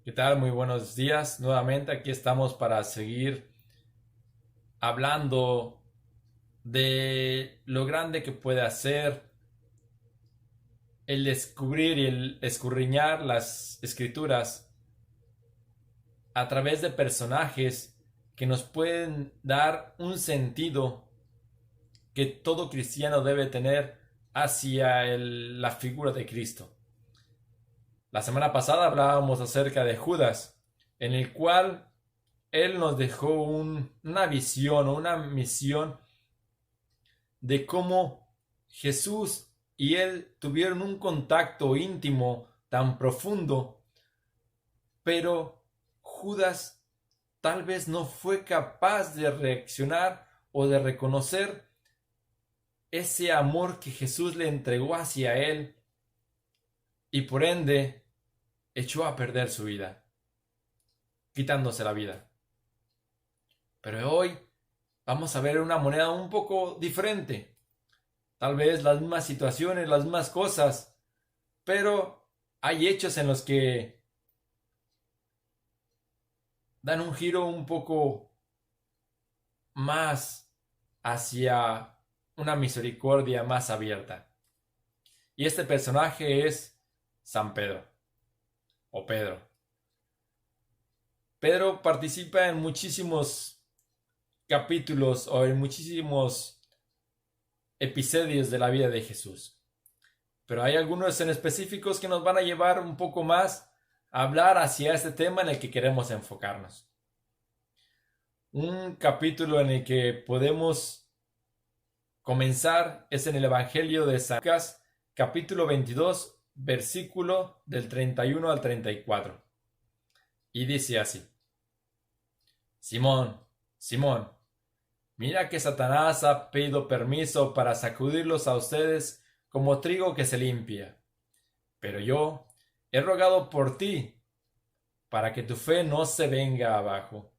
¿Qué tal? Muy buenos días. Nuevamente aquí estamos para seguir hablando de lo grande que puede hacer el descubrir y el escudriñar las escrituras a través de personajes que nos pueden dar un sentido que todo cristiano debe tener hacia la figura de Cristo. La semana pasada hablábamos acerca de Judas, en el cual él nos dejó una visión o una misión de cómo Jesús y él tuvieron un contacto íntimo tan profundo, pero Judas tal vez no fue capaz de reaccionar o de reconocer ese amor que Jesús le entregó hacia él y por ende echó a perder su vida, quitándose la vida. Pero hoy vamos a ver una moneda un poco diferente. Tal vez las mismas situaciones, las mismas cosas, pero hay hechos en los que dan un giro un poco más hacia una misericordia más abierta. Y este personaje es San Pedro, o Pedro. Pedro participa en muchísimos capítulos o en muchísimos episodios de la vida de Jesús. Pero hay algunos en específicos que nos van a llevar un poco más a hablar hacia este tema en el que queremos enfocarnos. Un capítulo en el que podemos comenzar es en el Evangelio de San Lucas, capítulo 22, versículo del 31 al 34. Y dice así: Simón, Simón, mira que Satanás ha pedido permiso para sacudirlos a ustedes como trigo que se limpia. Pero yo he rogado por ti, para que tu fe no se venga abajo.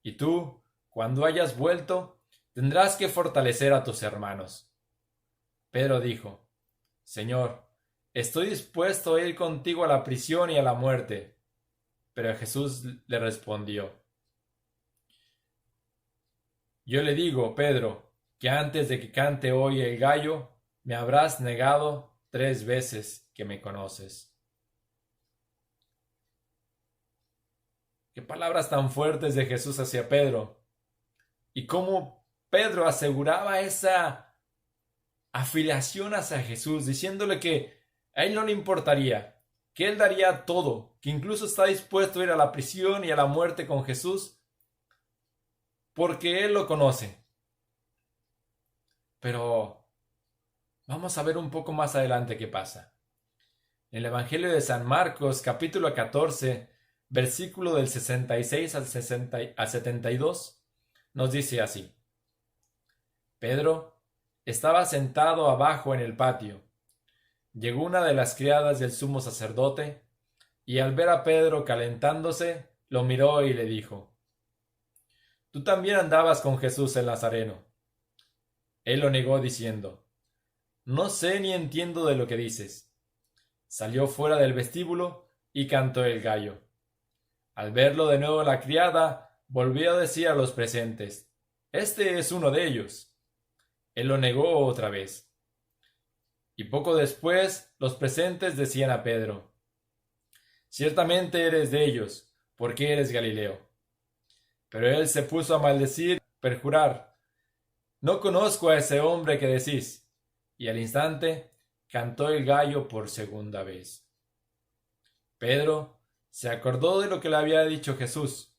Y tú, cuando hayas vuelto, tendrás que fortalecer a tus hermanos. Pedro dijo: Señor, estoy dispuesto a ir contigo a la prisión y a la muerte. Pero Jesús le respondió: Yo le digo, Pedro, que antes de que cante hoy el gallo, me habrás negado 3 veces que me conoces. Qué palabras tan fuertes de Jesús hacia Pedro. Y cómo Pedro aseguraba esa afiliación hacia Jesús, diciéndole que a él no le importaría, que él daría todo, que incluso está dispuesto a ir a la prisión y a la muerte con Jesús, porque él lo conoce. Pero vamos a ver un poco más adelante qué pasa. En el Evangelio de San Marcos, capítulo 14, versículo del 66 al 72, nos dice así: Pedro estaba sentado abajo en el patio. Llegó una de las criadas del sumo sacerdote, y al ver a Pedro calentándose, lo miró y le dijo: Tú también andabas con Jesús el Nazareno. Él lo negó diciendo: No sé ni entiendo de lo que dices. Salió fuera del vestíbulo y cantó el gallo. Al verlo de nuevo la criada, volvió a decir a los presentes: Este es uno de ellos. Él lo negó otra vez. Y poco después los presentes decían a Pedro: Ciertamente eres de ellos, porque eres Galileo. Pero él se puso a maldecir, perjurar: No conozco a ese hombre que decís. Y al instante cantó el gallo por segunda vez. Pedro se acordó de lo que le había dicho Jesús: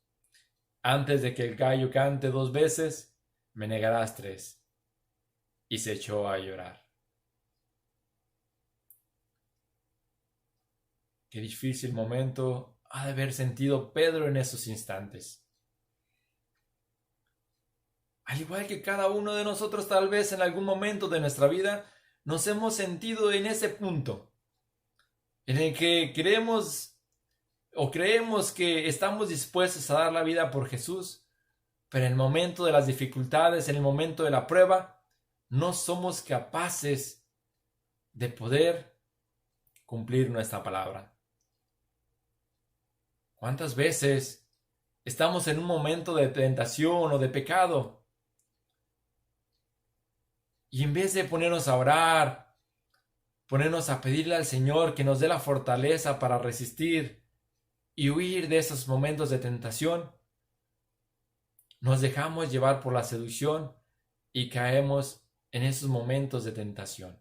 Antes de que el gallo cante 2 veces, me negarás 3. Y se echó a llorar. Qué difícil momento ha de haber sentido Pedro en esos instantes. Al igual que cada uno de nosotros, tal vez en algún momento de nuestra vida nos hemos sentido en ese punto en el que queremos o creemos que estamos dispuestos a dar la vida por Jesús, pero en el momento de las dificultades, en el momento de la prueba, no somos capaces de poder cumplir nuestra palabra. ¿Cuántas veces estamos en un momento de tentación o de pecado? Y en vez de ponernos a orar, ponernos a pedirle al Señor que nos dé la fortaleza para resistir y huir de esos momentos de tentación, nos dejamos llevar por la seducción y caemos en esos momentos de tentación.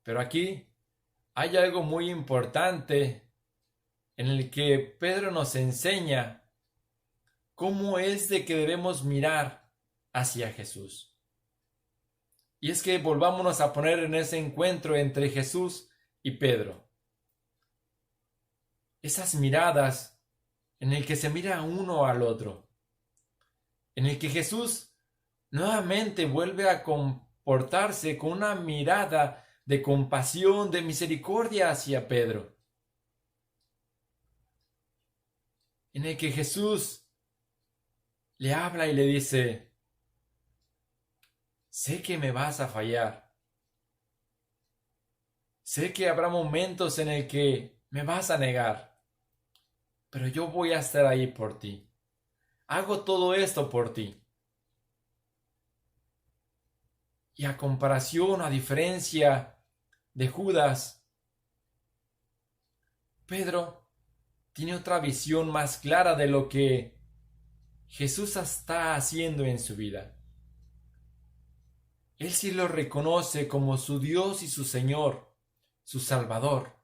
Pero aquí hay algo muy importante en el que Pedro nos enseña cómo es de que debemos mirar hacia Jesús. Y es que volvámonos a poner en ese encuentro entre Jesús y Pedro. Esas miradas en el que se mira uno al otro. En el que Jesús nuevamente vuelve a comportarse con una mirada de compasión, de misericordia hacia Pedro. En el que Jesús le habla y le dice: sé que me vas a fallar. Sé que habrá momentos en el que me vas a negar, pero yo voy a estar ahí por ti. Hago todo esto por ti. Y a comparación, a diferencia de Judas, Pedro tiene otra visión más clara de lo que Jesús está haciendo en su vida. Él sí lo reconoce como su Dios y su Señor, su Salvador,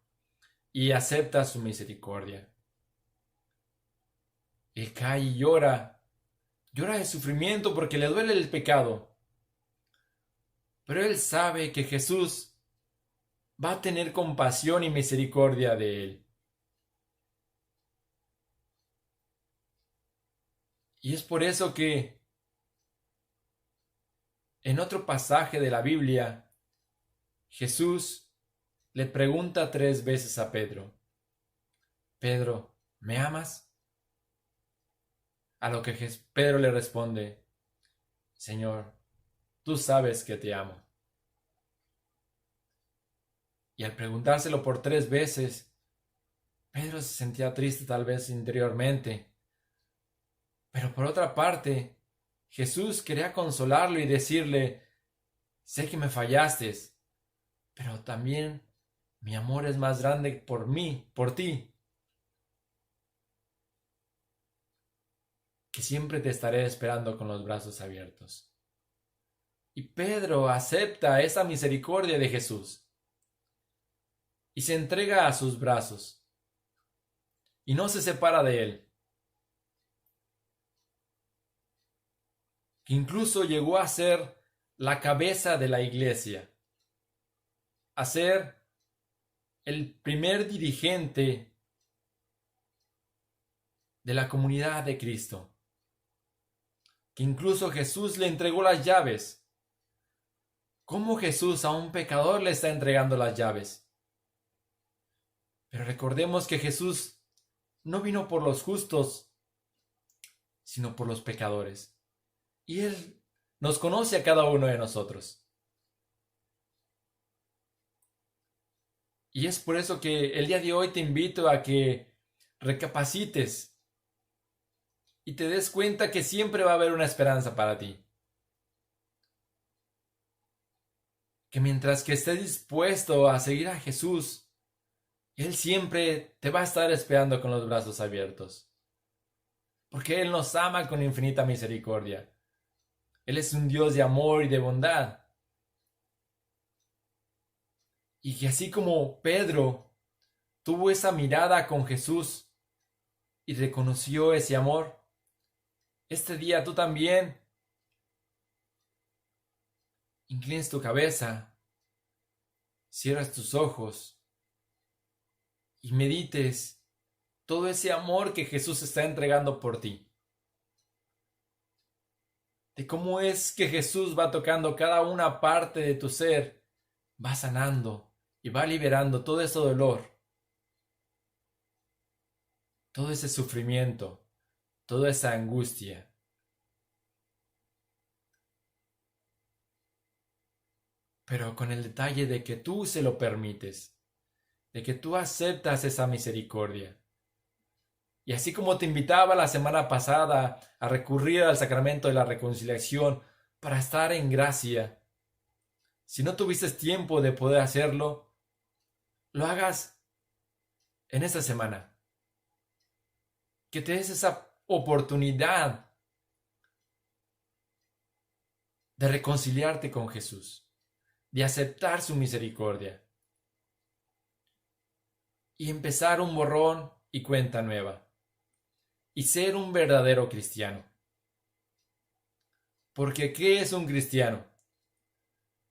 y acepta su misericordia. Él cae y llora de sufrimiento porque le duele el pecado. Pero él sabe que Jesús va a tener compasión y misericordia de él. Y es por eso que en otro pasaje de la Biblia, Jesús le pregunta 3 veces a Pedro: Pedro, ¿me amas? A lo que Pedro le responde: Señor, tú sabes que te amo. Y al preguntárselo por 3 veces, Pedro se sentía triste tal vez interiormente. Pero por otra parte, Jesús quería consolarlo y decirle: sé que me fallaste, pero también mi amor es más grande por mí, por ti, que siempre te estaré esperando con los brazos abiertos. Y Pedro acepta esa misericordia de Jesús y se entrega a sus brazos y no se separa de él, que incluso llegó a ser la cabeza de la iglesia, a ser el primer dirigente de la comunidad de Cristo, que incluso Jesús le entregó las llaves. ¿Cómo Jesús a un pecador le está entregando las llaves? Pero recordemos que Jesús no vino por los justos, sino por los pecadores. Y Él nos conoce a cada uno de nosotros. Y es por eso que el día de hoy te invito a que recapacites y te des cuenta que siempre va a haber una esperanza para ti. Que mientras que estés dispuesto a seguir a Jesús, Él siempre te va a estar esperando con los brazos abiertos. Porque Él nos ama con infinita misericordia. Él es un Dios de amor y de bondad. Y que así como Pedro tuvo esa mirada con Jesús y reconoció ese amor, este día tú también inclines tu cabeza, cierras tus ojos y medites todo ese amor que Jesús está entregando por ti. De cómo es que Jesús va tocando cada una parte de tu ser, va sanando y va liberando todo ese dolor, todo ese sufrimiento, toda esa angustia. Pero con el detalle de que tú se lo permites, de que tú aceptas esa misericordia. Y así como te invitaba la semana pasada a recurrir al sacramento de la reconciliación para estar en gracia, si no tuviste tiempo de poder hacerlo, lo hagas en esta semana. Que te des esa oportunidad de reconciliarte con Jesús, de aceptar su misericordia y empezar un borrón y cuenta nueva y ser un verdadero cristiano. Porque ¿qué es un cristiano?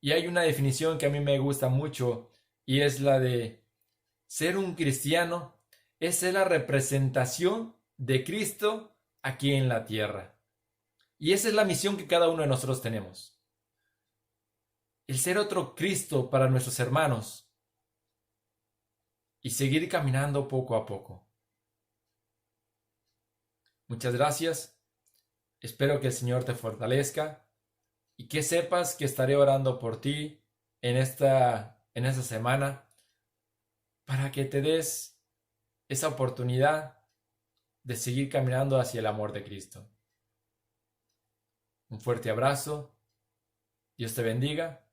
Y hay una definición que a mí me gusta mucho y es la de ser un cristiano es ser la representación de Cristo aquí en la tierra. Y esa es la misión que cada uno de nosotros tenemos. El ser otro Cristo para nuestros hermanos y seguir caminando poco a poco. Muchas gracias. Espero que el Señor te fortalezca y que sepas que estaré orando por ti en esta semana para que te des esa oportunidad de seguir caminando hacia el amor de Cristo. Un fuerte abrazo, Dios te bendiga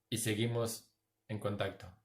y seguimos en contacto.